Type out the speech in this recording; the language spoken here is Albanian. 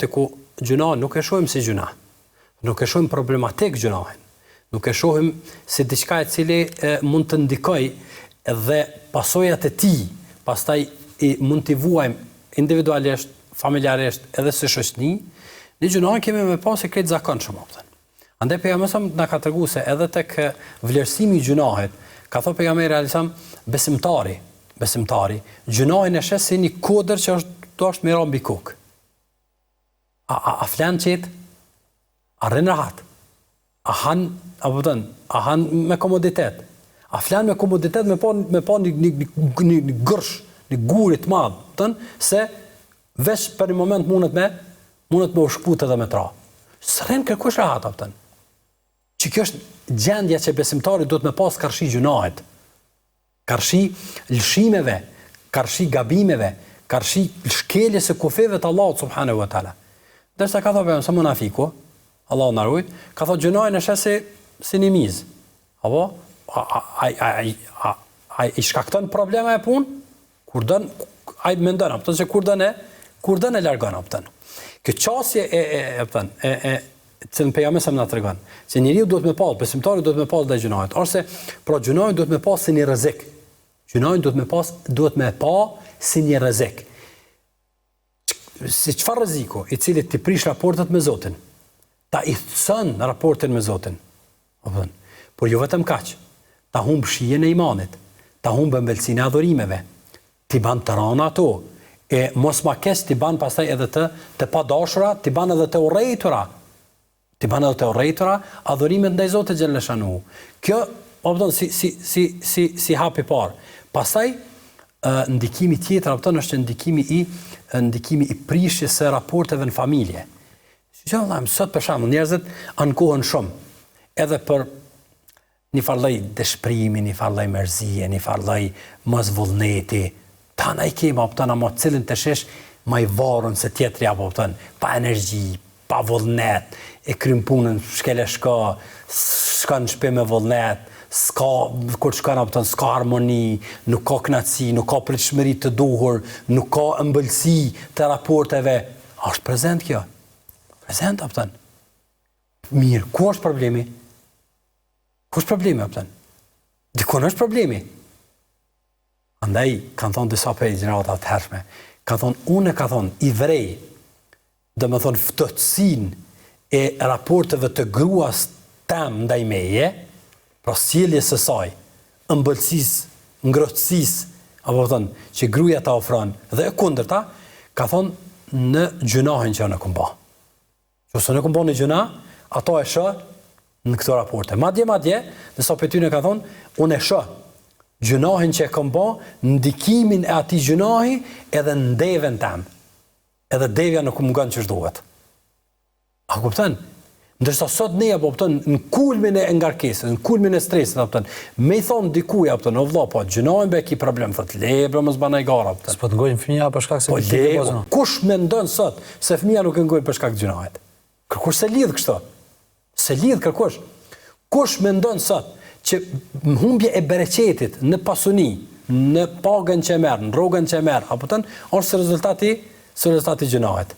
situate ku gjunahin nuk e shohim si gjuna. Nuk e shohim problematik gjunahin. Nuk e shohim si diçka e cili mund të ndikoj dhe pasojat e tij, pastaj mund t'i vuajmë individualisht, familjarisht edhe si shoqëni, në gjunahin kemi me pas e krejt zakonshëm. Andaj pejgamberi na ka treguar se edhe tek vlerësimi i gjunahit, ka thënë pejgamberi alisam besimtari, gjunahin e shes si një kodër që është me ra mbi kokë. A flan qet? A rrin rahat? A han me komoditet? A flan me komoditet me pa një gërsh, një gurit madh, se veç për një moment mundet me u shkput edhe me tra. S'rrin kërkush rahat, apëtën. Që kjo është gjendja që besimtari do të me pas karshi gjunahit, karshi lëshimeve, karshi gabimeve, karshi shkeljes e kufeve të Allahut subhanahu wa taala. Dërsa ka thënë sa munafiku, Allahu na ruaj, ka thënë gjunahin e sheh si një mizë. Apo ai shkakton probleme e punë, kur don ai mendon apo se kur don e largon apo. Kjo çësje që pejgamberi na tregon, se njeriu duhet me pas, besimtari duhet me pas ndaj gjunahit, ose pra gjunahin duhet me pas si një rrezik. Gjunahin duhet me pas si një rrezik. Si çfarë rreziku, i cili ti prish raportet me Zotin, ta i thën raportin me Zotin. Apo, por jo vetëm kaq, ta humb shijen e imanit, ta humb ëmbëlsinë e adhurimeve, ti ban të rana ato, e mos ma kes ti ban pastaj edhe të padashura, ti ban edhe të urrejtura. Ti ban edhe të urrejtura adhurimet ndaj Zotit xhaleshanu. Kjo, si hap i parë. Pastaj ndikimi tjetër është ndikimi i prishjes së raporteve në familje. Sot për shembull njerëzit ankohen shumë, edhe për një farlloj dëshprimi, një farlloj mërzie, një farlloj mosvullneti. Tana i kema optana ma cilin të shesh ma i varën se tjetëri apo optan, pa energji, pa vullnet, e krym punën shkele s'ka në shpe me vullnet, kur shkan optan s'ka harmoni, nuk ka knatësi, nuk ka pritshmëri të duhur, nuk ka ëmbëlsi të raporteve. A është prezent kjo? Prezent optan. Mirë, ku është problemi? Ku është problemi optan? Dikon është problemi. Andaj, kanë thonë disa prej gjeneratat të hershme, kanë thonë, i vrej, dhe me thonë ftotësin e raporteve të gruas tem ndaj meje, pra sjelljes së saj, ëmbëlsis, ngrohtësis, apo thonë, që gruaja ta ofron, dhe e kundërta, ka thonë në gjunahin që në kumba. Nëse në kumba në gjuna, ato e shë në këto raporte. Madje, disa prej tyre ka thonë, unë e shë gjunahin që e kam bë, ndikimin e atij gjunahi edhe në devën tem. Edhe devja nuk mungon ç'është duhet. A kupton? Ndërsa sot ne apo kupton në kulmin e ngarkesës, në kulmin e stresit apo me i thon dikuj apo o vëlla po gjunahin be ki problem thot lebra mos banaj gara apo. S'po të ngojnë fëmia për shkak se kush mendon sot se fëmia nuk e ngojnë për shkak të gjunahit? Kërkush se lidh kështu. Se lidh kërkush. Kush mendon sot që humbje e bereqetit në pasuni, në pagën që merr, në rrogën që merr, apo është rezultati gjunahit.